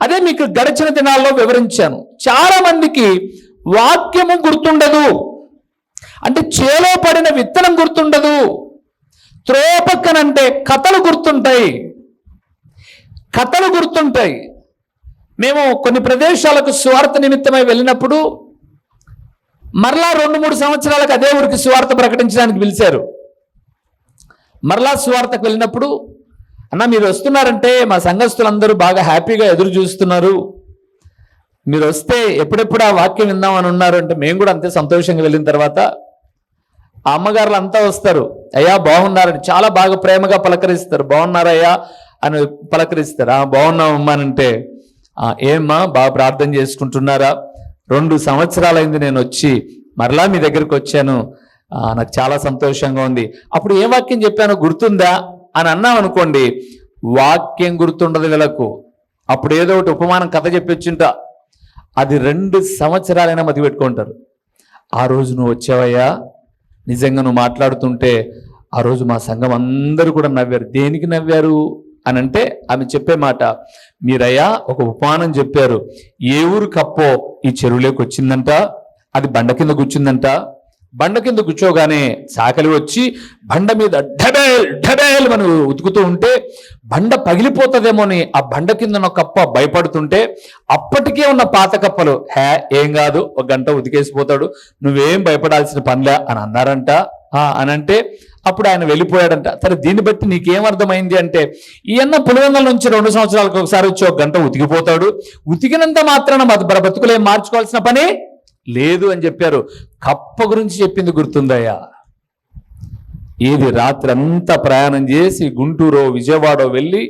అదే మీకు గడిచిన దినాల్లో వివరించాను. చాలా మందికి వాక్యము గుర్తుండదు, అంటే చేలో పడిన విత్తనం గుర్తుండదు. త్రోవ పక్కనంటే కథలు గుర్తుంటాయి. మేము కొన్ని ప్రదేశాలకు సువార్త నిమిత్తమై వెళ్ళినప్పుడు మరలా 2-3 సంవత్సరాలకు అదే ఊరికి సువార్త ప్రకటించడానికి పిలిచారు. మరలా సువార్తకు వెళ్ళినప్పుడు, అన్న మీరు వస్తున్నారంటే మా సంఘస్థులందరూ బాగా హ్యాపీగా ఎదురు చూస్తున్నారు, మీరు వస్తే ఎప్పుడెప్పుడు ఆ వాక్యం విందామని ఉన్నారు అంటే మేము కూడా అంతే సంతోషంగా వెళ్ళిన తర్వాత ఆ అమ్మగారులు అంతా వస్తారు, అయ్యా బాగున్నారని చాలా బాగా ప్రేమగా పలకరిస్తారు. బాగున్నారయ్యా అని పలకరిస్తారు. బాగున్నామమ్మా అంటే, ఏమ్మా బాగా ప్రార్థన చేసుకుంటున్నారా? 2 సంవత్సరాలైంది నేను వచ్చి, మరలా మీ దగ్గరికి వచ్చాను, నాకు చాలా సంతోషంగా ఉంది. అప్పుడు ఏ వాక్యం చెప్పానో గుర్తుందా అని అన్నాం అనుకోండి, వాక్యం గుర్తుండదు వీళ్ళకు. అప్పుడు ఏదో ఒకటి ఉపమానం కథ చెప్పొచ్చుంటా, అది 2 సంవత్సరాలైనా మతి పెట్టుకుంటారు. ఆ రోజు నువ్వు వచ్చావయ్యా, నిజంగా నువ్వు మాట్లాడుతుంటే ఆ రోజు మా సంఘం అందరూ కూడా నవ్వారు. దేనికి నవ్వారు అని అంటే ఆమె చెప్పే మాట, మీరయ్యా ఒక ఉపమానం చెప్పారు, ఏ ఊరు కప్పో ఈ చెరువులోకి వచ్చిందంట, అది బండ కింద కూర్చుందంట, బండ కింద కూర్చోగానే చాకలి వచ్చి బండ మీద ఢబేల్ మనం ఉతుకుతూ ఉంటే బండ పగిలిపోతుందేమో అని ఆ బండ కింద ఉన్న కప్ప భయపడుతుంటే అప్పటికే ఉన్న పాత కప్పలు ఏం కాదు, 1 గంట ఉతికేసిపోతాడు, నువ్వేం భయపడాల్సిన పనిలే అని అన్నారంట. అనంటే అప్పుడు ఆయన వెళ్ళిపోయాడంట. సరే దీన్ని బట్టి నీకేమర్థమైంది అంటే, ఈయన పులివెందుల నుంచి 2 సంవత్సరాలకు ఒకసారి వచ్చి 1 గంట ఉతికిపోతాడు, ఉతికినంత మాత్రాన బతుకులు ఏం మార్చుకోవాల్సిన పని లేదు అని చెప్పారు. కప్ప గురించి చెప్పింది గుర్తుందయ్యా. ఏది రాత్రి అంతా ప్రయాణం చేసి గుంటూరు విజయవాడ వెళ్ళి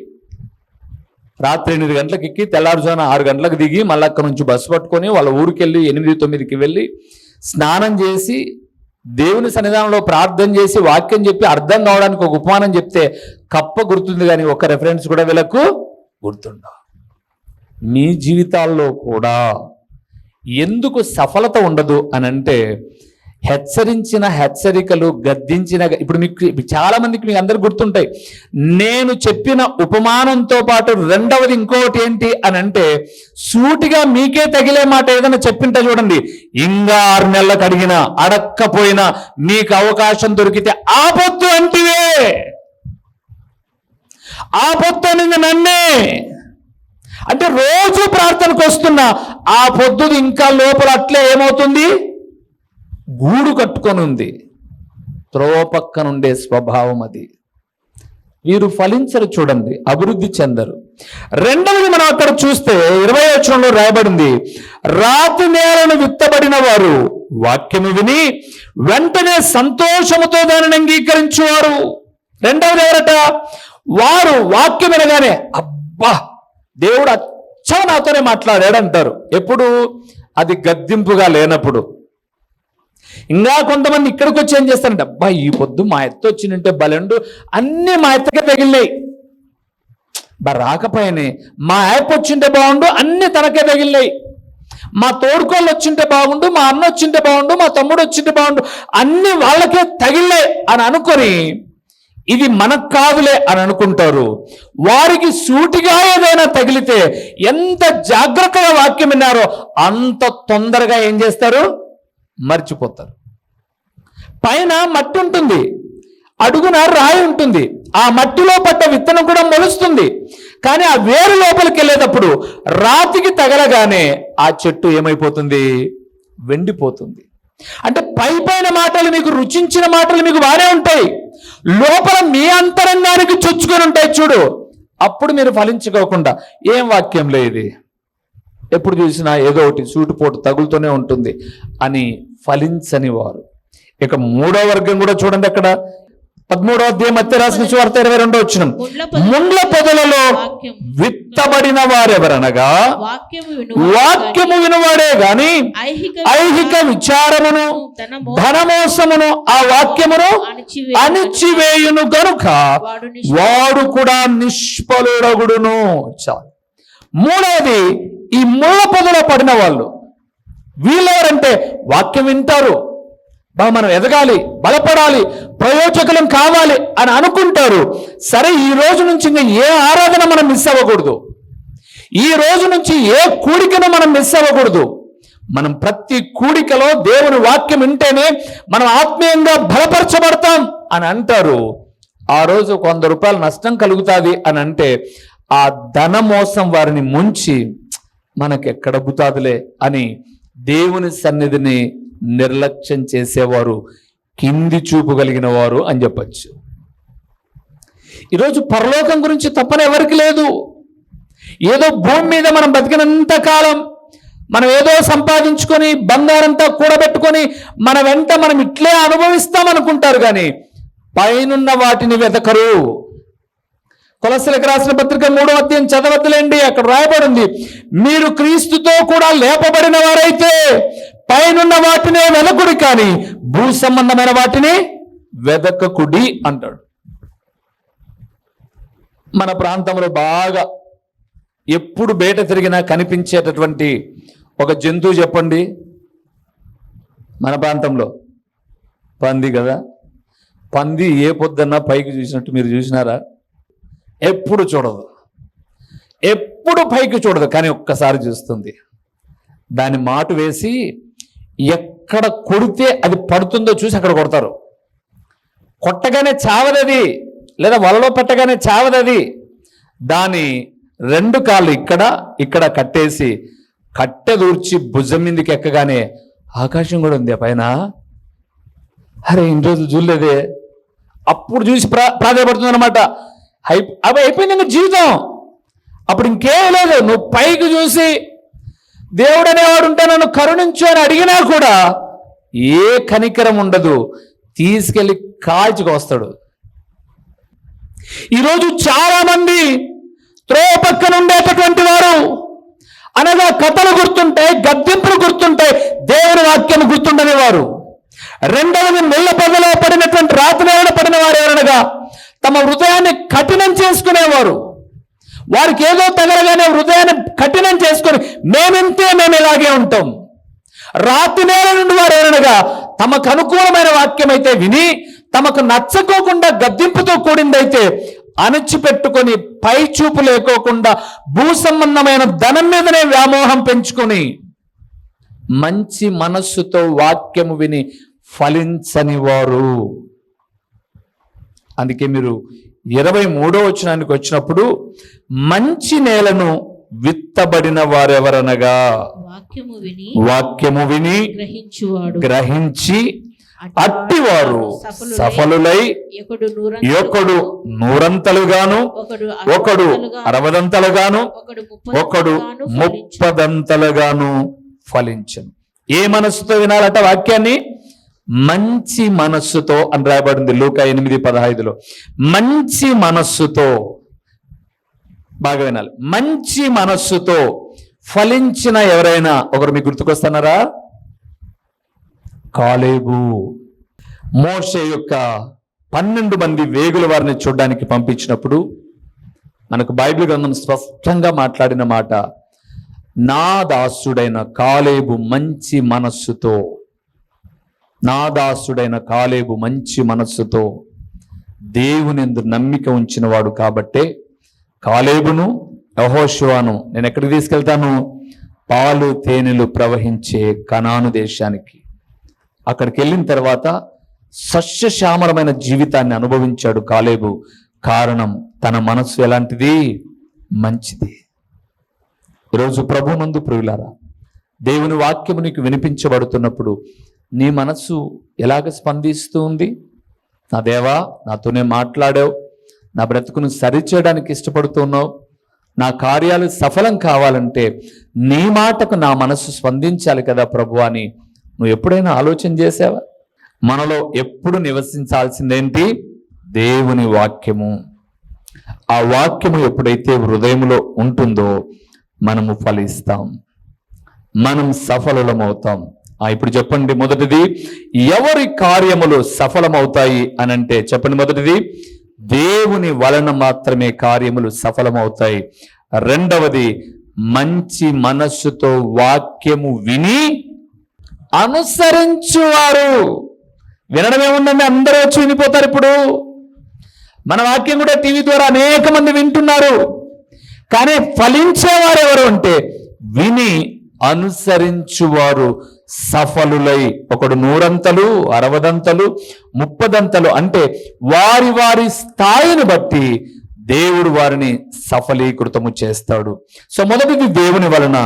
రాత్రి 8 గంటలకు ఎక్కి తెల్లారుజామున 6 గంటలకు దిగి మళ్ళీ అక్కడ నుంచి బస్సు పట్టుకొని వాళ్ళ ఊరికి వెళ్ళి 8-9కి వెళ్ళి స్నానం చేసి దేవుని సన్నిధానంలో ప్రార్థన చేసి వాక్యం చెప్పి అర్థం కావడానికి ఒక ఉపమానం చెప్తే కప్ప గుర్తుంది, కానీ ఒక రెఫరెన్స్ కూడా వీళ్ళకు గుర్తుండవు. మీ జీవితాల్లో కూడా ఎందుకు సఫలత ఉండదు అని అంటే, హెచ్చరించిన హెచ్చరికలు, గద్దించిన, ఇప్పుడు మీకు చాలా మందికి మీకు అందరికి గుర్తుంటాయి. నేను చెప్పిన ఉపమానంతో పాటు రెండవది ఇంకోటి ఏంటి అని అంటే, సూటిగా మీకే తగిలే మాట ఏదైనా చెప్పింటే చూడండి, ఇంకా 6 నెలలకు అడిగినా అడక్కపోయినా మీకు అవకాశం దొరికితే ఆపొద్దు అంటివే, ఆపొద్దు అనేది నన్నే అంటే రోజు ప్రార్థనకు వస్తున్నా ఆ పొద్దుది ఇంకా లోపల అట్లే ఏమవుతుంది, గూడు కట్టుకొని ఉంది. త్రోవ పక్కనుండే స్వభావం అది. వీరు ఫలించరు, చూడండి, అభివృద్ధి చెందరు. రెండవది మనం అక్కడ చూస్తే 20వ వచనంలో రాయబడింది, రాతి నేలను విత్తబడిన వారు వాక్యము విని వెంటనే సంతోషముతో దానిని అంగీకరించువారు. రెండవది ఎవరట? వారు వాక్యం వినగానే అబ్బా దేవుడు అచ్చా నాతోనే మాట్లాడాడు అంటారు. ఎప్పుడు? అది గద్దింపుగా లేనప్పుడు. ఇంకా కొంతమంది ఇక్కడికి వచ్చి ఏం చేస్తారంటే, అబ్బా ఈ పొద్దు మా ఎత్త వచ్చినంటే బలండు, అన్నీ మా ఎత్తకే తగిలినాయి, రాకపోయినాయి, మా యాప్ వచ్చింటే బాగుండు, అన్ని తనకే తగిలినాయి, మా తోడుకోళ్ళు వచ్చింటే బాగుండు, మా అన్న వచ్చింటే బాగుండు, మా తమ్ముడు వచ్చింటే బాగుండు, అన్ని వాళ్ళకే తగిలినాయి అని అనుకొని ఇది మనకు కాదులే అని అనుకుంటారు. వారికి సూటిగా ఏదైనా తగిలితే ఎంత జాగ్రత్తగా వాక్యం విన్నారో అంత తొందరగా ఏం చేస్తారు, మర్చిపోతారు. పైన మట్టి ఉంటుంది, అడుగున రాయి ఉంటుంది, ఆ మట్టిలో పడ్డ విత్తనం కూడా మొలుస్తుంది, కానీ ఆ వేరు లోపలికి వెళ్ళేటప్పుడు రాతికి తగలగానే ఆ చెట్టు ఏమైపోతుంది, వెండిపోతుంది. అంటే పైన మాటలు మీకు రుచించిన మాటలు మీకు బాగానే ఉంటాయి, లోపల మీ అంతరంగానికి చొచ్చుకొని ఉంటాయి చూడు, అప్పుడు మీరు ఫలించుకోకుండా ఏం వాక్యంలో ఇది, ఎప్పుడు చూసినా ఏదో ఒకటి సూటుపోటు తగులుతూనే ఉంటుంది అని ఫలించని వారు. ఇక 3వ వర్గం కూడా చూడండి, అక్కడ 13వ అధ్యాయం మత్తయి రాసిన సువార్త 22వ వచనం, ముండ్ల పొదలలో విత్తబడిన వారెవరనగా వాక్యము వినువాడే గాని ఐహిక విచారమును ధనమోసమును ఆ వాక్యమును అణిచివేయును గనుక వాడు కూడా నిష్ఫలుడగుడును. చాలు. 3వది ఈ ముళ్ళ పొదలో పడిన వాళ్ళు. వీళ్ళెవరంటే వాక్యం వింటారు, మనం ఎదగాలి, బలపడాలి, ప్రయోజకులం కావాలి అని అనుకుంటారు. సరే ఈ రోజు నుంచి ఇంకా ఏ ఆరాధన మనం మిస్ అవ్వకూడదు, ఈ రోజు నుంచి ఏ కూడికను మనం మిస్ అవ్వకూడదు. మనం ప్రతి కూడికలో దేవుని వాక్యం వింటేనే మనం ఆత్మీయంగా బలపరచబడతాం అని అంటారు. ఆ రోజు ₹100 నష్టం కలుగుతుంది అని అంటే ఆ ధన మోసం వారిని ముంచి మనకెక్కడ బుతాదులే అని దేవుని సన్నిధిని నిర్లక్ష్యం చేసేవారు కింది చూపు కలిగిన వారు అని చెప్పచ్చు. ఈరోజు పరలోకం గురించి తప్పన ఎవరికి లేదు. ఏదో భూమి మీద మనం బతికినంత కాలం మనం ఏదో సంపాదించుకొని బంగారంతా కూడబెట్టుకొని మన వెంట మనం ఇట్లే అనుభవిస్తామనుకుంటారు, కానీ పైనున్న వాటిని వెతకరు. కొలస్సీలకు రాసిన పత్రిక 3వ అధ్యాయం చదవద్దులేండి, అక్కడ రాయబడి ఉంది, మీరు క్రీస్తుతో కూడా లేపబడిన వారైతే పైనున్న వాటినే వెదకుడి, కానీ భూ సంబంధమైన వాటిని వెదకకుడి అంటాడు. మన ప్రాంతంలో బాగా ఎప్పుడు బయట తిరిగినా కనిపించేటటువంటి ఒక జంతువు చెప్పండి. మన ప్రాంతంలో పంది కదా. పంది ఏ పొద్దున్న పైకి చూసినట్టు మీరు చూసినారా? ఎప్పుడు చూడదు, ఎప్పుడు పైకి చూడదు, కానీ ఒక్కసారి చూస్తుంది. దాని మాటు వేసి ఎక్కడ కొడితే అది పడుతుందో చూసి అక్కడ కొడతారు. కొట్టగానే చావదది, లేదా వలలో పెట్టగానే చావదది. దాని 2 కాళ్ళు ఇక్కడ కట్టేసి కట్టె దూర్చి భుజం మీదకి ఎక్కగానే ఆకాశం కూడా ఉంది పైన. అరే ఇన్ని రోజులు చూడలేదే, అప్పుడు చూసి ప్రాధాయపడుతుంది అనమాట. అవి అయిపోయింది ఇంకా జీవితం. అప్పుడు ఇంకేం లేదు. నువ్వు పైకి చూసి దేవుడు అనేవాడు ఉంటే నన్ను కరుణించు అని అడిగినా కూడా ఏ కనికరం ఉండదు, తీసుకెళ్ళి కాల్చుకొస్తాడు. ఈరోజు చాలా మంది త్రోవ పక్కన ఉండేటటువంటి వారు, అనగా కథలు గుర్తుంటాయి, గద్దింపులు గుర్తుంటాయి, దేవుని వాక్యం గుర్తుండని వారు. రెండవది ముళ్ళ పొదలో పడినటువంటి రాతినేరడ పడిన వారు ఎవరనగా తమ హృదయాన్ని కఠినం చేసుకునేవారు. వారికి ఏదో తగలగానే హృదయాన్ని కఠినం చేసుకొని మేము ఇలాగే ఉంటాం. రాతి నేల నుండి వారు ఎవరనగా తమకు అనుకూలమైన వాక్యం అయితే విని తమకు నచ్చకోకుండా గద్దింపుతో కూడిందైతే అణచిపెట్టుకొని పై చూపు లేకోకుండా భూ సంబంధమైన ధనం మీదనే వ్యామోహం పెంచుకొని మంచి మనస్సుతో వాక్యము విని ఫలించని వారు. అందుకే మీరు 23వ వచనానికి వచ్చినప్పుడు మంచి నేలను విత్తబడిన వారెవరనగా వాక్యము విని గ్రహించి అట్టివారు సఫలులై ఒకడు 100 ఒకడు 60 ఒకడు 30 ఫలించను. ఏ మనస్సుతో వినాలట వాక్యాన్ని? మంచి మనస్సుతో అని రాయబడింది లూకా 8:15. మంచి మనస్సుతో, బాగా వినాలి, మంచి మనస్సుతో ఫలించిన ఎవరైనా ఒకరు మీకు గుర్తుకొస్తున్నారా? కాలేబు. మోషే యొక్క 12 మంది వేగుల వారిని చూడడానికి పంపించినప్పుడు మనకు బైబిల్ గ్రంథం స్పష్టంగా మాట్లాడిన మాట, నా దాసుడైన కాలేబు మంచి మనస్సుతో, నా దాసుడైన కాలేబు మంచి మనస్సుతో దేవునియందు నమ్మిక ఉంచిన వాడు కాబట్టే కాలేబును యెహోషువను నేను ఎక్కడికి తీసుకెళ్తాను? పాలు తేనెలు ప్రవహించే కనాను దేశానికి. అక్కడికి వెళ్ళిన తర్వాత సస్యశ్యామలమైన జీవితాన్ని అనుభవించాడు కాలేబు. కారణం తన మనస్సు ఎలాంటిది? మంచిది. ఈరోజు ప్రభునందు ప్రియులారా, దేవుని వాక్యము నీకు వినిపించబడుతున్నప్పుడు నీ మనస్సు ఎలాగ స్పందిస్తూ ఉంది? నా దేవా, నాతోనే మాట్లాడావు, నా బ్రతుకును సరిచేయడానికి ఇష్టపడుతున్నావు, నా కార్యాలు సఫలం కావాలంటే నీ మాటకు నా మనస్సు స్పందించాలి కదా ప్రభు అని నువ్వు ఎప్పుడైనా ఆలోచన చేసావా? మనలో ఎప్పుడు నివసించాల్సిందేంటి? దేవుని వాక్యము. ఆ వాక్యము ఎప్పుడైతే హృదయంలో ఉంటుందో మనము ఫలిస్తాం, మనం సఫలమవుతాం. ఇప్పుడు చెప్పండి, మొదటిది ఎవరి కార్యములు సఫలమవుతాయి అని అంటే చెప్పండి. మొదటిది దేవుని వలన మాత్రమే కార్యములు సఫలమవుతాయి. రెండవది మంచి మనస్సుతో వాక్యము విని అనుసరించువారు. వినడం ఏముందండి, అందరూ వచ్చి వినిపోతారు. ఇప్పుడు మన వాక్యం కూడా టీవీ ద్వారా అనేక మంది వింటున్నారు, కానీ ఫలించేవారు ఎవరు అంటే విని అనుసరించువారు సఫలులై, ఒకడు 100 60 30 అంటే వారి వారి స్థాయిని బట్టి దేవుడు వారిని సఫలీకృతము చేస్తాడు. సో మొదటిది దేవుని వలన,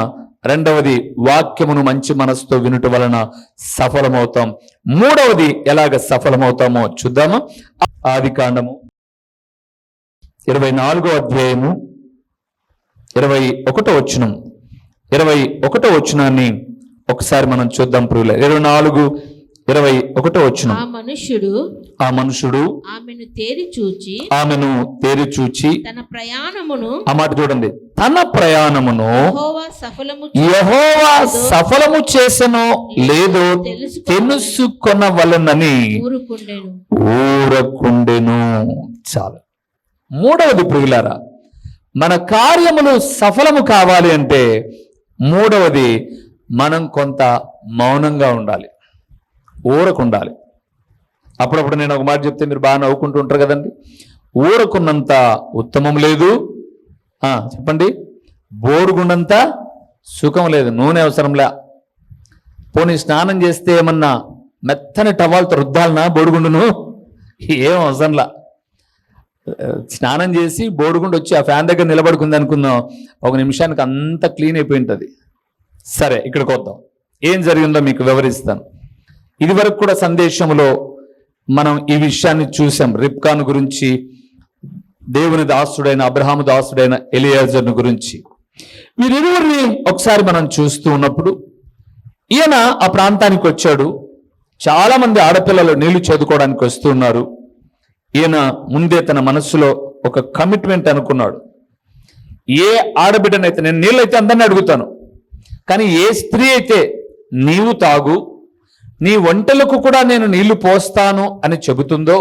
రెండవది వాక్యమును మంచి మనసుతో వినుట వలన సఫలమవుతాం. మూడవది ఎలాగ సఫలమవుతామో చూద్దామా. ఆదికాండము 24వ అధ్యాయము 21వ వచనం, 21వ వచనాన్ని ఒకసారి మనం చూద్దాం ప్రియుల. 24:21 వచనం. ఆ మనుషుడు ఆమెను తేరి చూచి తన ప్రయాణమును, ఆ మాట చూడండి, తన ప్రయాణమును యెహోవా సఫలము చేసెనో లేదో తెలుసుకొనవలెనని ఊరకుండెను. చాలు. మూడవది ప్రియులారా, మన కార్యములు సఫలము కావాలి అంటే మూడవది మనం కొంత మౌనంగా ఉండాలి, ఊరకుండాలి. అప్పుడప్పుడు నేను ఒక మాట చెప్తే మీరు బాగా నవ్వుకుంటూ ఉంటారు కదండి. ఊరకున్నంత ఉత్తమం లేదు, చెప్పండి, బోరుగుండంత సుఖం లేదు. నూనె అవసరంలే. పోనీ స్నానం చేస్తే ఏమన్నా మెత్తని టవాల్తో రుద్దాలనా బోరుగుండును? ఏం అవసరంలా. స్నానం చేసి బోరుగుండు వచ్చి ఆ ఫ్యాన్ దగ్గర నిలబడుకుంది అనుకుందాం, ఒక నిమిషానికి అంత క్లీన్ అయిపోయి ఉంటుంది. సరే, ఇక్కడికి వద్దాం. ఏం జరిగిందో మీకు వివరిస్తాను. ఇది వరకు కూడా సందేశంలో మనం ఈ విషయాన్ని చూసాం. రిబ్కాను గురించి, దేవుని దాసుడైన అబ్రహాము దాసుడైన ఎలియాజర్ను గురించి. వీరిరువురిని ఒకసారి మనం చూస్తూ ఉన్నప్పుడు ఈయన ఆ ప్రాంతానికి వచ్చాడు. చాలా మంది ఆడపిల్లలు నీళ్లు చదువుకోవడానికి వస్తున్నారు. ఈయన ముందే తన మనస్సులో ఒక కమిట్మెంట్ అనుకున్నాడు. ఏ ఆడబిడ్డనైతే, నేను నీళ్ళైతే అందరినీ అడుగుతాను, కానీ ఏ స్త్రీ అయితే నీవు తాగు, నీ వంటలకు కూడా నేను నీళ్లు పోస్తాను అని చెబుతుందో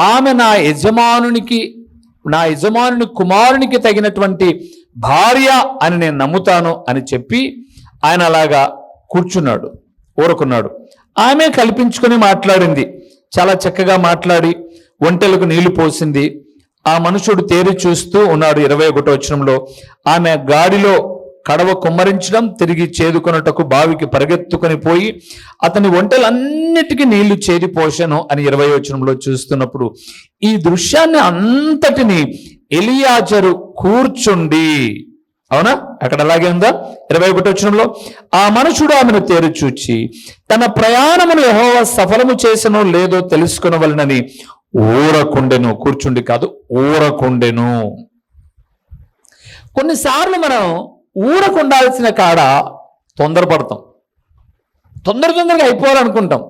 ఆమె నా యజమానుని కుమారునికి తగినటువంటి భార్య అని నేను నమ్ముతాను అని చెప్పి ఆయన అలాగా కూర్చున్నాడు, ఊరుకున్నాడు. ఆమె కల్పించుకొని మాట్లాడింది, చాలా చక్కగా మాట్లాడి వంటలకు నీళ్లు పోసింది. ఆ మనుషుడు తేరి చూస్తూ ఉన్నాడు. 21వ వచనంలో, ఆమె గాడిలో కడవ కుమ్మరించడం, తిరిగి చేదుకొనుటకు బావికి పరిగెత్తుకొని పోయి అతని వంటలన్నిటికీ నీళ్లు చేది పోషను అని 20వ వచనంలో చూస్తున్నప్పుడు ఈ దృశ్యాన్ని అంతటిని ఎలియాజరు కూర్చుండి, అవునా, అక్కడ అలాగే ఉందా? 21వ వచనంలో, ఆ మనుషుడు ఆమెను తేరి చూచి తన ప్రయాణమును యెహోవా సఫలము చేసనో లేదో తెలుసుకొనవలెనని ఊరకుండెను. కూర్చుండి కాదు, ఊరకుండెను. కొన్నిసార్లు మనం ఊరకుండాల్సిన కాడ తొందరపడతాం, తొందరగా అయిపోవాలనుకుంటాం.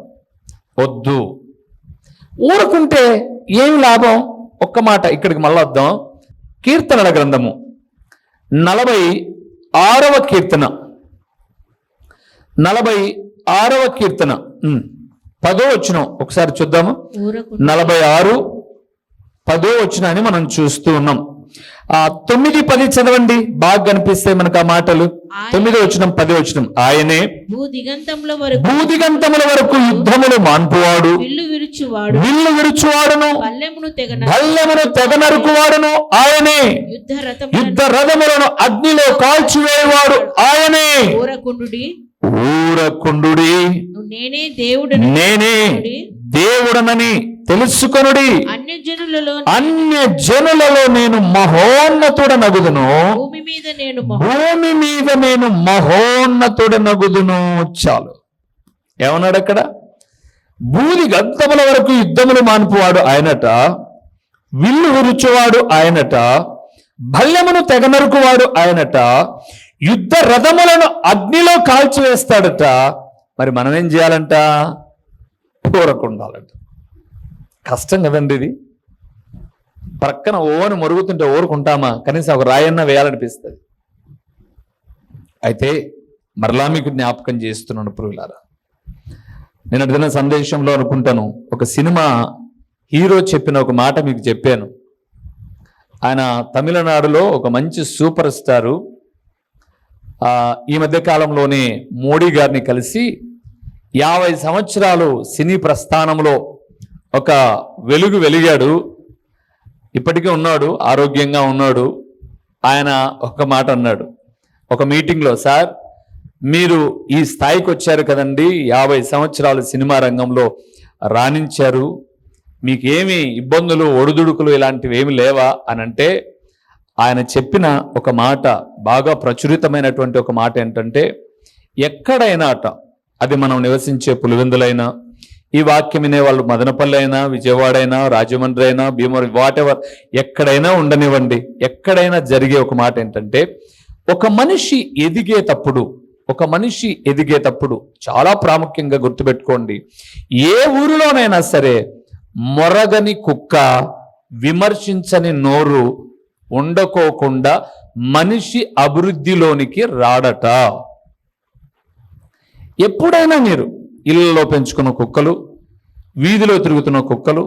వద్దు, ఊరకుంటే ఏమి లాభం? ఒక్క మాట ఇక్కడికి మళ్ళీ వద్దాం. కీర్తనల గ్రంథము 46వ కీర్తన, 46వ కీర్తన 10వ వచనం ఒకసారి చూద్దాము. 46:10 వచనాన్ని మనం చూస్తూ ఉన్నాం. 9-10 చదవండి, బాగా కనిపిస్తాయి మనకు ఆ మాటలు. 9వ వచనం 10వ వచనం. ఆయనే భూదిగంతముల వరకు యుద్ధములు మాన్పువాడు, విల్లు విరుచువాడును, భల్లెమును తెగ నరుకువాడును ఆయనే, యుద్ధ రథములను అగ్నిలో కాల్చివేయవాడు ఆయనే. ఊరకుండుడి, నేనే దేవుడనని తెలుసుకొనుడి. అన్య జనులలో నేను మహోన్నతుడనగుదును, భూమి మీద నేను మహోన్నతుడనగుదును. చాలు. ఏమన్నాడు అక్కడ? భూది గంతముల వరకు యుద్ధములు మాన్పువాడు ఆయనట, విల్లు విరుచువాడు ఆయనట, భల్యమును తెగనరుకువాడు ఆయనట, యుద్ధ రథములను అగ్నిలో కాల్చివేస్తాడట. మరి మనం ఏం చేయాలంట? ఊరకుండాలంట. కష్టం కదండి ఇది. ప్రక్కన ఓని మరుగుతుంటే ఊరుకుంటామా? కనీసం ఒక రాయన్న వేయాలనిపిస్తుంది. అయితే మరలా మీకు జ్ఞాపకం చేస్తున్నాను ప్రియులారా, నేను అడిగిన సందేశంలో అనుకుంటాను, ఒక సినిమా హీరో చెప్పిన ఒక మాట మీకు చెప్పాను. ఆయన తమిళనాడులో ఒక మంచి సూపర్ స్టారు. ఈ మధ్య కాలంలోనే మోడీ గారిని కలిసి 50 సంవత్సరాలు సినీ ప్రస్థానంలో ఒక వెలుగాడు. ఇప్పటికీ ఉన్నాడు, ఆరోగ్యంగా ఉన్నాడు. ఆయన ఒక మాట అన్నాడు ఒక మీటింగ్లో, సార్ మీరు ఈ స్థాయికి వచ్చారు కదండి, 50 సంవత్సరాలు సినిమా రంగంలో రాణించారు, మీకేమి ఇబ్బందులు ఒడిదుడుకులు ఇలాంటివి ఏమి లేవా అని అంటే, ఆయన చెప్పిన ఒక మాట, బాగా ప్రచురితమైనటువంటి ఒక మాట ఏంటంటే, ఎక్కడైనా అది మనం నివసించే పులివెందులైనా, ఈ వాక్యం వినే వాళ్ళు మదనపల్లి అయినా, విజయవాడ అయినా, రాజమండ్రి అయినా, భీమవరం, వాటెవర్ ఎక్కడైనా ఉండనివ్వండి, ఎక్కడైనా జరిగే ఒక మాట ఏంటంటే, ఒక మనిషి ఎదిగేటప్పుడు చాలా ప్రాముఖ్యంగా గుర్తుపెట్టుకోండి, ఏ ఊరిలోనైనా సరే మొరగని కుక్క, విమర్శించని నోరు ఉండకోకుండా మనిషి అభివృద్ధిలోనికి రాడట. ఎప్పుడైనా మీరు ఇళ్లలో పెంచుకున్న కుక్కలు, వీధిలో తిరుగుతున్న కుక్కలు,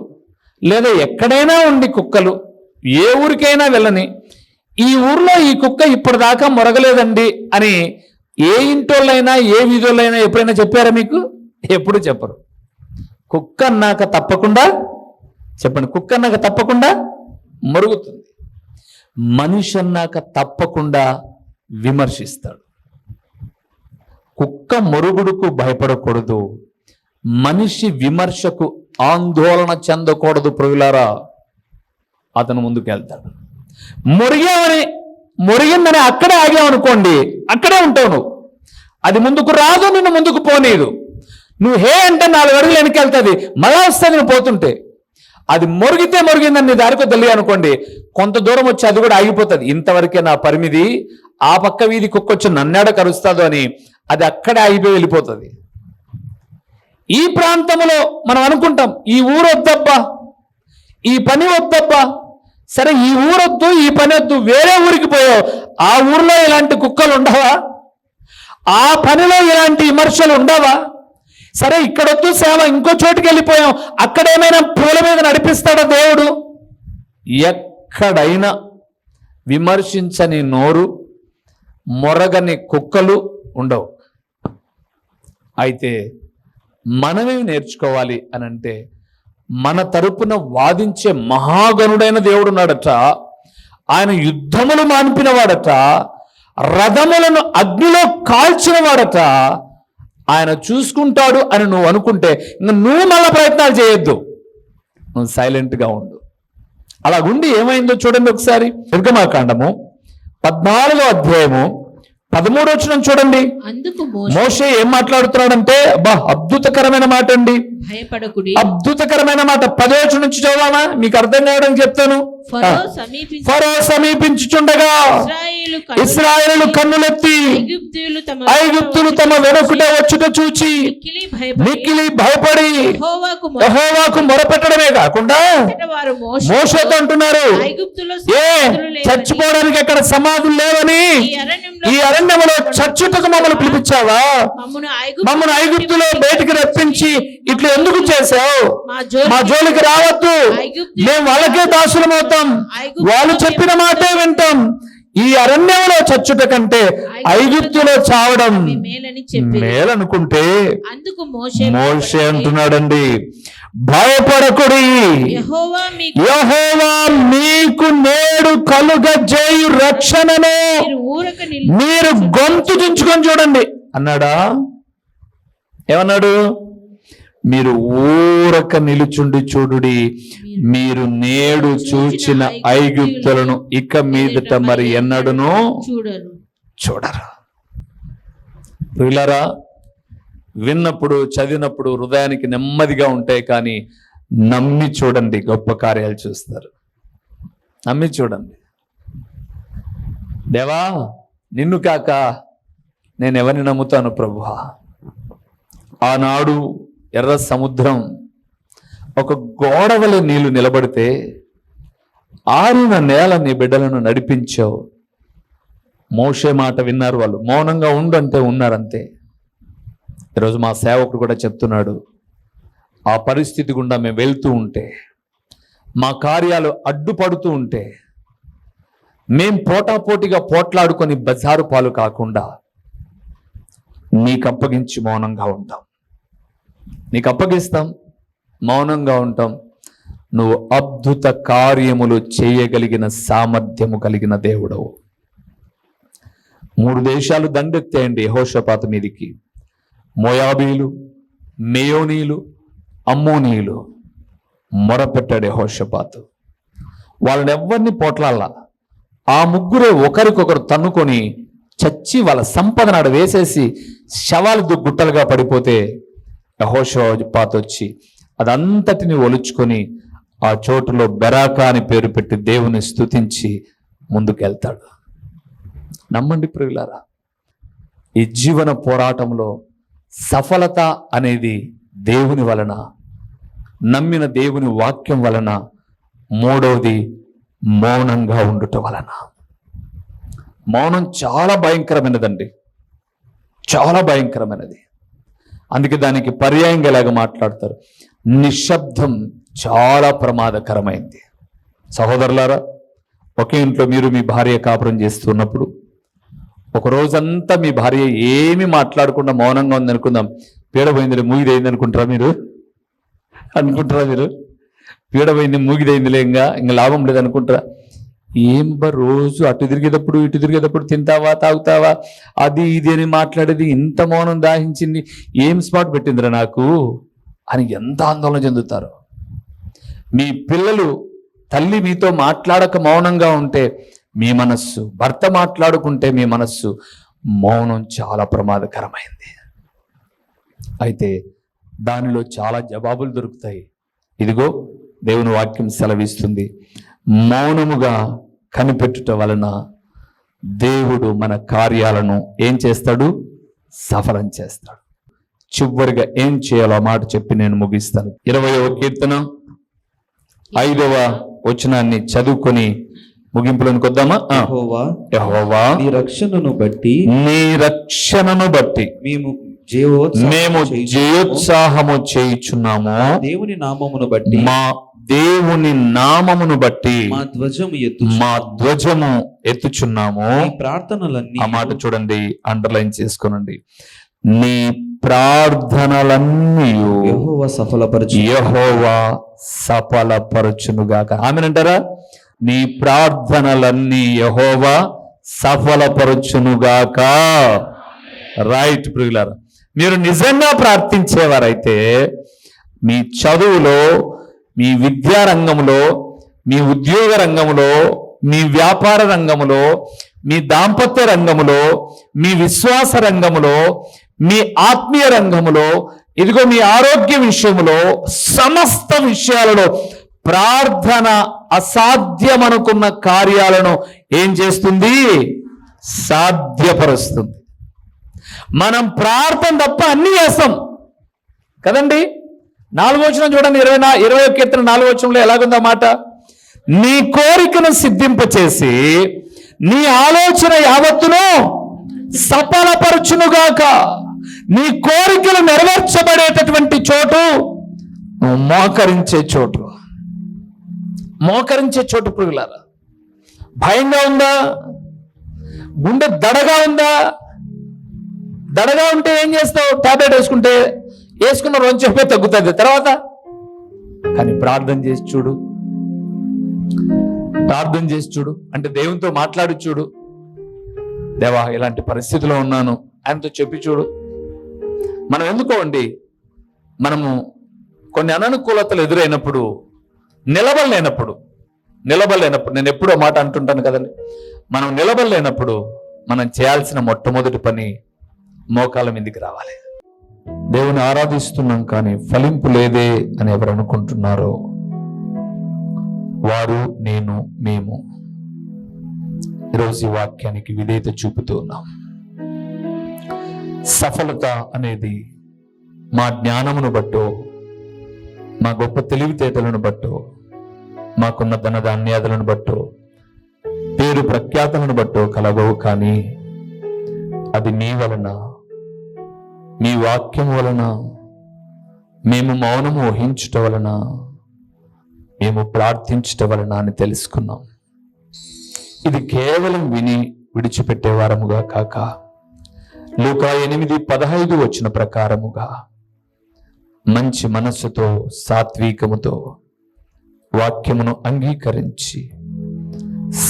లేదా ఎక్కడైనా ఉండి కుక్కలు, ఏ ఊరికైనా వెళ్ళని, ఈ ఊర్లో ఈ కుక్క ఇప్పటిదాకా మొరగలేదండి అని ఏ ఇంటోళ్ళైనా ఏ వీధులైనా ఎప్పుడైనా చెప్పారా మీకు? ఎప్పుడు చెప్పరు. కుక్క అన్నాక తప్పకుండా చెప్పండి, కుక్క అన్నాక తప్పకుండా మొరుగుతుంది. మనిషి అన్నాక తప్పకుండా విమర్శిస్తాడు. కుక్క మొరుగుడుకు భయపడకూడదు, మనిషి విమర్శకు ఆందోళన చెందకూడదు. ప్రియులారా, అతను ముందుకు వెళ్తాడు. మొరిగిందని అక్కడే ఆగామనుకోండి, అక్కడే ఉంటావు నువ్వు. అది ముందుకు రాదు, నిన్ను ముందుకు పోనీదు. నువ్వు హే అంటే 4 అడుగులు వెనకెళ్తుంది, మళ్ళా వస్తుంది నువ్వు పోతుంటే. అది మొరిగిందని నీ దారికో తెలియ అనుకోండి, కొంత దూరం వచ్చి అది కూడా ఆగిపోతుంది. ఇంతవరకే నా పరిమితి, ఆ పక్క వీధి కుక్కొచ్చి నన్నేడ కరుస్తాదో అని అది అక్కడే ఆగిపోయి వెళ్ళిపోతుంది. ఈ ప్రాంతంలో మనం అనుకుంటాం, ఈ ఊరు వద్దబ్బా, ఈ పని వద్దబ్బా, సరే ఈ ఊరొద్దు, ఈ పని వద్దు, వేరే ఊరికి పోయావు, ఆ ఊర్లో ఇలాంటి కుక్కలు ఉండవా? ఆ పనిలో ఇలాంటి విమర్శలు ఉండవా? సరే ఇక్కడొద్దు సేవ, ఇంకో చోటుకి వెళ్ళిపోయాం, అక్కడేమైనా పూల మీద నడిపిస్తాడా దేవుడు? ఎక్కడైనా విమర్శించని నోరు, మొరగని కుక్కలు ఉండవు. అయితే మనమేమి నేర్చుకోవాలి అని అంటే, మన తరపున వాదించే మహాగణుడైన దేవుడు ఉన్నాడట. ఆయన యుద్ధములు మాన్పిన వాడట, రథములను అగ్నిలో కాల్చిన వాడట. ఆయన చూసుకుంటాడు అని నువ్వు అనుకుంటే నువ్వు మళ్ళా ప్రయత్నాలు చేయొద్దు, నువ్వు సైలెంట్గా ఉండు. అలాగుండి ఏమైందో చూడండి ఒకసారి. నిర్గమాకాండము 14వ అధ్యాయము 13వ వచనం చూడండి. మోషే ఏం మాట్లాడుతున్నాడంటే, అబ్బా అద్భుతకరమైన మాట అండి, భయపడకుడి, అద్భుతకరమైన మాట. 10వ వచనం నుంచి చదవామా, మీకు అర్థం కావడానికి చెప్తాను. ఫరో సమీపించుచుండగా ఇశ్రాయేలు కన్నులెత్తి ఐగుప్తులు తమ వెనుకట వచ్చుట చూచి మిక్కిలి భయపడి యెహోవాకు మొరపెట్టడమే కాకుండా మోషేతో అంటున్నారు, ఏ చచ్చిపోవడానికి అక్కడ సమాధులు లేవని ఈ అరణ్యములో చచ్చుటకు మమ్మల్ని పిలిపించావా? మమ్మల్ని ఐగుప్తులో బయటికి రప్పించి ఇట్లా ఎందుకు చేశావు? మా జోలికి రావద్దు, మేము వాళ్ళకే దాసులమవుతాం, వాళ్ళు చెప్పిన మాటే వింటాం. ఈ అరణ్యంలో చచ్చుట కంటే ఐగుప్తులో చావడం మేలనుకుంటే మోషే అంటున్నాడండి, భయపడకుడి, యెహోవా మీకు నేడు కలుగజేయు రక్షణను మీరు గొంతు దించుకొని చూడండి అన్నాడా? ఏమన్నాడు? మీరు ఊరక నిలుచుండి చూడుడి, మీరు నేడు చూచిన ఐగుప్తులను ఇక మీదట మరి ఎన్నడూనూ చూడరు. ప్రియులారా, విన్నప్పుడు చదివినప్పుడు హృదయానికి నెమ్మదిగా ఉంటాయి, కానీ నమ్మి చూడండి, గొప్ప కార్యాలు చూస్తారు. నమ్మి చూడండి. దేవా నిన్ను కాక నేను ఎవరిని నమ్ముతాను ప్రభువా? ఆనాడు ఎర్ర సముద్రం ఒక గోడవలె నీళ్లు నిలబడితే ఆరిన నేల నీ బిడ్డలను నడిపించావు. మోషే మాట విన్నారు వాళ్ళు, మౌనంగా ఉండంటే ఉన్నారంతే. ఈరోజు మా సేవకుడు కూడా చెప్తున్నాడు, ఆ పరిస్థితి గుండా మేము వెళ్తూ ఉంటే, మా కార్యాలు అడ్డుపడుతూ ఉంటే, మేం పోటాపోటీగా పోట్లాడుకొని బజారు పాలు కాకుండా నీకు అప్పగించి మౌనంగా ఉంటాం. నీకు అప్పగిస్తాం, మౌనంగా ఉంటాం. నువ్వు అద్భుత కార్యములు చేయగలిగిన సామర్థ్యము కలిగిన దేవుడవు. 3 దేశాలు దండెత్తాయండి యెహోషాపాతు మీదికి. మోయాబీలు, మెయోనీలు, అమ్మోనీయులు. మొరపెట్టాడు యెహోషాపాతు. వాళ్ళని ఎవరిని పోట్లాడాల. ఆ ముగ్గురే ఒకరికొకరు తన్నుకొని చచ్చి వాళ్ళ సంపదను ఆడ వేసేసి శవాలు గుట్టలుగా పడిపోతే యెహోషాపాతు వచ్చి అదంతటిని ఒలుచుకొని ఆ చోటులో బెరాకా అని పేరు పెట్టి దేవుని స్తుతించి ముందుకెళ్తాడు. నమ్మండి ప్రియులారా, ఈ జీవన పోరాటంలో సఫలత అనేది దేవుని వలన, నమ్మిన దేవుని వాక్యం వలన. మూడవది మౌనంగా ఉండుట వలన. మౌనం చాలా భయంకరమైనదండి, చాలా భయంకరమైనది. అందుకే దానికి పర్యాయంగా ఇలాగ మాట్లాడతారు, నిశ్శబ్దం చాలా ప్రమాదకరమైంది. సహోదరులారా, ఒకే ఇంట్లో మీరు మీ భార్య కాపురం చేస్తున్నప్పుడు ఒక రోజంతా మీ భార్య ఏమి మాట్లాడకుండా మౌనంగా ఉంది అనుకుందాం. పీడపోయిందిలే మూగిదైంది అనుకుంటారా మీరు? పీడపోయింది మూగిదైందిలే, ఇంకా లాభం లేదు అనుకుంటారా? ఏం రోజు అటు తిరిగేటప్పుడు ఇటు తిరిగేటప్పుడు తింటావా తాగుతావా అది ఇది అని మాట్లాడేది, ఇంత మౌనం దాహించింది, ఏం స్పాట్ పెట్టిందిరా నాకు అని ఎంత ఆందోళన చెందుతారు. మీ పిల్లలు తల్లి మీతో మాట్లాడక మౌనంగా ఉంటే మీ మనస్సు, భర్త మాట్లాడుకుంటే మీ మనస్సు, మౌనం చాలా ప్రమాదకరమైంది. అయితే దానిలో చాలా జవాబులు దొరుకుతాయి. ఇదిగో దేవుని వాక్యం సెలవిస్తుంది, మౌనముగా కనిపెట్టుట వలన దేవుడు మన కార్యాలను ఏం చేస్తాడు? సఫలం చేస్తాడు. చివరిగా ఏం చేయాలో మాట చెప్పి నేను ముగిస్తాను. 20వ కీర్తన 5వ వచనాన్ని చదువుకొని ముగింపులోనికి వద్దామా? యెహోవా నీ రక్షణను బట్టి మేము జయోత్సాహము చేయుచున్నాము. దేవుని నామమును బట్టి మా దేవుని నామమును బట్టి మా ధ్వజము ఎత్తుచున్నాము. ప్రార్థనలన్నీ, ఆ మాట చూడండి, అండర్లైన్ చేసుకోనండి. నీ ప్రార్థనలన్నీ యెహోవా సఫలపరచునుగాక. ఆమేనంటారా? నీ ప్రార్థనలన్నీ యెహోవా సఫలపరచునుగాక. రైట్ ప్రియులారా, మీరు నిజంగా ప్రార్థించేవారైతే మీ చదువులో, మీ విద్యా రంగంలో, మీ ఉద్యోగ రంగంలో, మీ వ్యాపార రంగంలో, మీ దాంపత్య రంగంలో, మీ విశ్వాస రంగంలో, మీ ఆత్మీయ రంగంలో, ఇదిగో మీ ఆరోగ్య విషయంలో, సమస్త విషయాలలో ప్రార్థన అసాధ్యమనుకున్న కార్యాలను ఏం చేస్తుంది? సాధ్యపరుస్తుంది. మనం ప్రార్థన తప్ప అన్ని చేస్తాం కదండి. 4వ వచనం చూడండి, 20వ కీర్తన 4వ వచనంలో ఎలాగుందో మాట, నీ కోరికను సిద్ధింపచేసి నీ ఆలోచన యావత్తును సఫలపరచునుగాక. నీ కోరికలు నెరవేర్చబడేటటువంటి చోటు మోకరించే చోటు. మోకరించే చోటు ప్రియులారా, భయంగా ఉందా? గుండె దడగా ఉందా? దడగా ఉంటే ఏం చేస్తావు? టాబ్లెట్ వేసుకున్న రోజు తగ్గుతుంది తర్వాత. కానీ ప్రార్థన చేసి చూడు, అంటే దేవునితో మాట్లాడి చూడు, దేవా ఇలాంటి పరిస్థితిలో ఉన్నాను ఆయనతో చెప్పి చూడు. మనం ఎందుకోండి, మనము కొన్ని అననుకూలతలు ఎదురైనప్పుడు నిలబడలేనప్పుడు నేను ఎప్పుడో మాట అంటుంటాను కదండి, మనం నిలబడలేనప్పుడు మనం చేయాల్సిన మొట్టమొదటి పని మోకాళ్ళ మీదకి రావాలి. దేవుని ఆరాధిస్తున్నాం కానీ ఫలింపు లేదే అని ఎవరు అనుకుంటున్నారో వారు, నేను, మేము ఈరోజు ఈ వాక్యానికి విధేయత చూపుతూ ఉన్నాం. సఫలత అనేది మా జ్ఞానమును బట్టో, మా గొప్ప తెలివితేటలను బట్టో, మాకున్న ధనధాన్యాదులను బట్టో, పేరు ప్రఖ్యాతలను బట్టో కలగవు. కానీ అది నీ వలన, మీ వాక్యం వలన, మేము మౌనము వహించుట వలన, మేము ప్రార్థించుట వలన అని తెలుసుకున్నాం. ఇది కేవలం విని విడిచిపెట్టేవారముగా కాక లూకా 8:15 వచ్చిన ప్రకారముగా మంచి మనస్సుతో, సాత్వికముతో వాక్యమును అంగీకరించి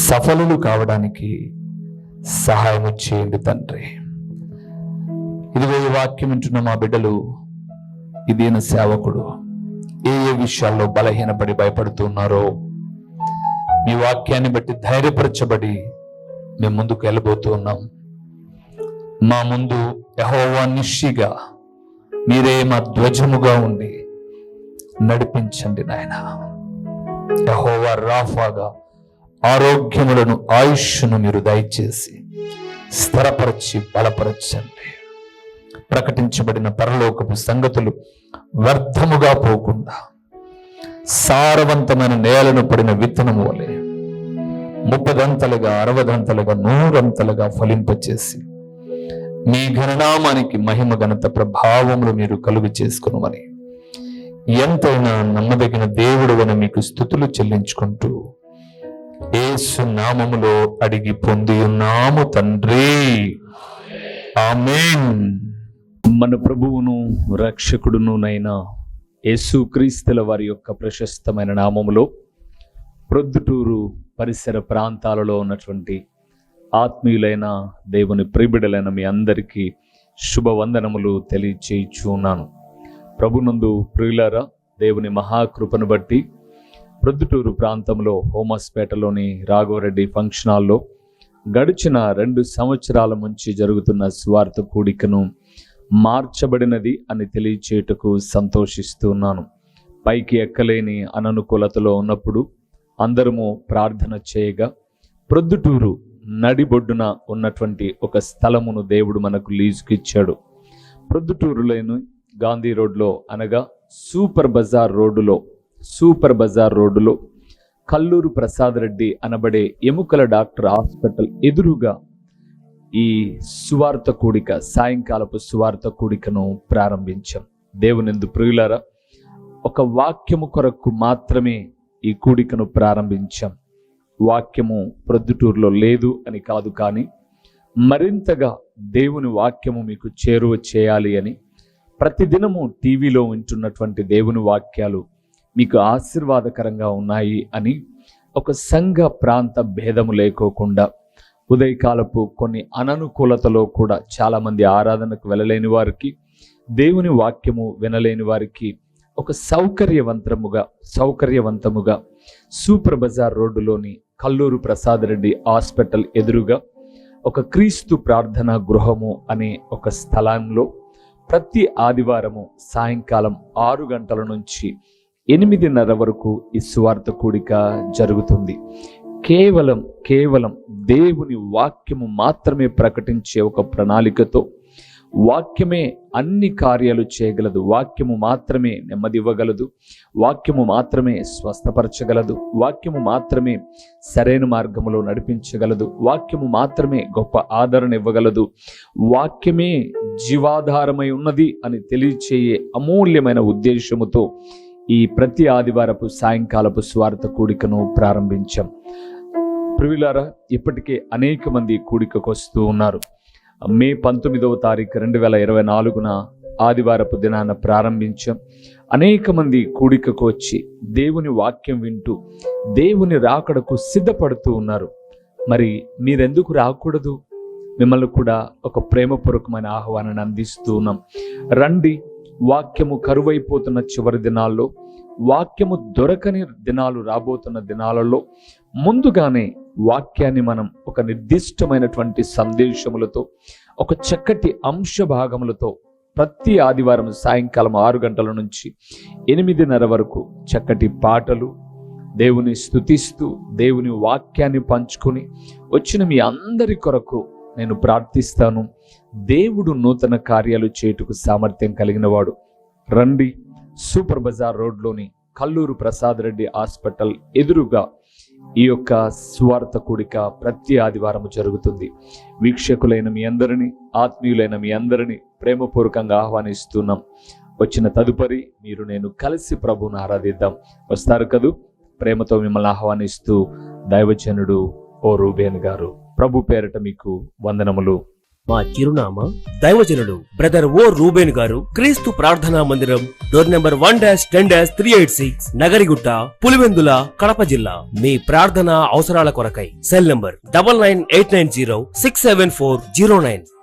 సఫలులు కావడానికి సహాయం చేయండి తండ్రి. ఇదిగో ఈ వాక్యం వింటున్న మా బిడ్డలు, ఈ దీన సేవకుడు ఏ విషయాల్లో బలహీనపడి భయపడుతున్నారో మీ వాక్యాన్ని బట్టి ధైర్యపరచబడి మేము ముందుకు వెళ్ళబోతూ ఉన్నాం. మా ముందు యెహోవా నిశ్చిగా మీరే మా ధ్వజముగా ఉండి నడిపించండి నాయన. యెహోవా రాఫాగా ఆరోగ్యములను ఆయుష్ను మీరు దయచేసి స్థిరపరచి బలపరచండి. ప్రకటించబడిన పరలోకపు సంగతులు వ్యర్థముగా పోకుండా సారవంతమైన నేలను పడిన విత్తనము వలె 30 60 100 ఫలింపచేసి మీ ఘననామానికి మహిమ ఘనత ప్రభావములు మీరు కలుగు చేసుకునమని ఎంతైనా నమ్మదగిన దేవుడవని మీకు స్తుతులు చెల్లించుకుంటూ యేసు నామములో అడిగి పొంది ఉన్నాము తండ్రి, ఆమేన్. మన ప్రభువును రక్షకుడునునైనా యేసుక్రీస్తుల వారి యొక్క ప్రశస్తమైన నామములో ప్రొద్దుటూరు పరిసర ప్రాంతాలలో ఉన్నటువంటి ఆత్మీయులైన దేవుని ప్రియబిడ్డలైన మీ అందరికీ శుభవందనములు తెలియచేయుచున్నాను. ప్రభునందు ప్రియులారా, దేవుని మహాకృపను బట్టి ప్రొద్దుటూరు ప్రాంతంలో హోమస్పేటలోని రాఘవరెడ్డి ఫంక్షన్ హాల్లో గడిచిన 2 సంవత్సరాల నుంచి జరుగుతున్న సువార్త కూడికను మార్చబడినది అని తెలియచేయుటకు సంతోషిస్తున్నాను. పైకి ఎక్కలేని అననుకూలతలో ఉన్నప్పుడు అందరము ప్రార్థన చేయగా ప్రొద్దుటూరు నడిబొడ్డున ఉన్నటువంటి ఒక స్థలమును దేవుడు మనకు లీజుకి ఇచ్చాడు. ప్రొద్దుటూరులోని గాంధీ రోడ్లో అనగా సూపర్ బజార్ రోడ్డులో కల్లూరు ప్రసాద్ రెడ్డి అనబడే ఎముకల డాక్టర్ హాస్పిటల్ ఎదురుగా ఈ సువార్త కూడిక, సాయంకాలపు సువార్త కూడికను ప్రారంభించాం. దేవునిందు ప్రియులారా, ఒక వాక్యము కొరకు మాత్రమే ఈ కూడికను ప్రారంభించాం. వాక్యము ప్రొద్దుటూరులో లేదు అని కాదు, కానీ మరింతగా దేవుని వాక్యము మీకు చేరువ చేయాలి అని, ప్రతిదినము టీవీలో వింటున్నటువంటి దేవుని వాక్యాలు మీకు ఆశీర్వాదకరంగా ఉన్నాయి అని, ఒక సంఘ ప్రాంత భేదము లేకోకుండా ఉదయకాలపు కొన్ని అననుకూలతలో కూడా చాలామంది ఆరాధనకు వెళ్ళలేని వారికి, దేవుని వాక్యము వినలేని వారికి ఒక సౌకర్యవంతముగా సూపర్ బజార్ రోడ్డులోని కల్లూరు ప్రసాద్ రెడ్డి హాస్పిటల్ ఎదురుగా ఒక క్రీస్తు ప్రార్థనా గృహము అనే ఒక స్థలంలో ప్రతి ఆదివారము సాయంకాలం 6 గంటల నుంచి 8:30 వరకు ఈ సువార్త కూడిక జరుగుతుంది. కేవలం దేవుని వాక్యము మాత్రమే ప్రకటించే ఒక ప్రణాళికతో, వాక్యమే అన్ని కార్యాలు చేయగలదు, వాక్యము మాత్రమే నెమ్మది ఇవ్వగలదు, వాక్యము మాత్రమే స్వస్థపరచగలదు, వాక్యము మాత్రమే సరైన మార్గములో నడిపించగలదు, వాక్యము మాత్రమే గొప్ప ఆదరణ ఇవ్వగలదు, వాక్యమే జీవాధారమై ఉన్నది అని తెలియచేయే అమూల్యమైన ఉద్దేశముతో ఈ ప్రతి ఆదివారపు సాయంకాలపు స్వార్థ కూడికను ప్రారంభించాం. ప్రియులారా, ఇప్పటికే అనేక మంది కూడికకు వస్తూ ఉన్నారు. మే 19వ తారీఖు 2024 ఆదివారపు దినాన ప్రారంభించాం. అనేక మంది కూడికకు వచ్చి దేవుని వాక్యం వింటూ దేవుని రాకడకు సిద్ధపడుతూ ఉన్నారు. మరి మీరెందుకు రాకూడదు? మిమ్మల్ని కూడా ఒక ప్రేమపూర్వకమైన ఆహ్వానాన్ని అందిస్తూ ఉన్నాం. రండి. వాక్యము కరువైపోతున్న చివరి దినాల్లో, వాక్యము దొరకని దినాలు రాబోతున్న దినాలలో ముందుగానే వాక్యాన్ని మనం ఒక నిర్దిష్టమైనటువంటి సందేశములతో, ఒక చక్కటి అంశ భాగములతో ప్రతి ఆదివారం సాయంకాలం 6 గంటల నుంచి 8:30 వరకు చక్కటి పాటలు, దేవుని స్తుతిస్తూ దేవుని వాక్యాన్ని పంచుకొని వచ్చిన మీ అందరి కొరకు నేను ప్రార్థిస్తాను. దేవుడు నూతన కార్యాలు చేయుటకు సామర్థ్యం కలిగిన వాడు. రండి. సూపర్ బజార్ రోడ్లోని కల్లూరు ప్రసాద్ రెడ్డి హాస్పిటల్ ఎదురుగా ఈ యొక్క సువార్త కూడిక ప్రతి ఆదివారం జరుగుతుంది. వీక్షకులైన మీ అందరినీ, ఆత్మీయులైన మీ అందరినీ ప్రేమపూర్వకంగా ఆహ్వానిస్తున్నాం. వచ్చిన తదుపరి మీరు నేను కలిసి ప్రభువును ఆరాధిద్దాం. వస్తారు కదూ? ప్రేమతో మిమ్మల్ని ఆహ్వానిస్తూ దైవజనుడు ఓ రూబేన్ గారు. ప్రభు పేరట మీకు వందనములు. మా చిరునామా దైవజనుడు బ్రదర్ ఓ రూబేన్ గారు, క్రీస్తు ప్రార్థనా మందిరం, డోర్ నెంబర్ 1-10-386, నగరిగుట్ట, పులివెందుల, కడప జిల్లా. మీ ప్రార్థనా అవసరాల కొరకై సెల్ నంబర్ 9989067409.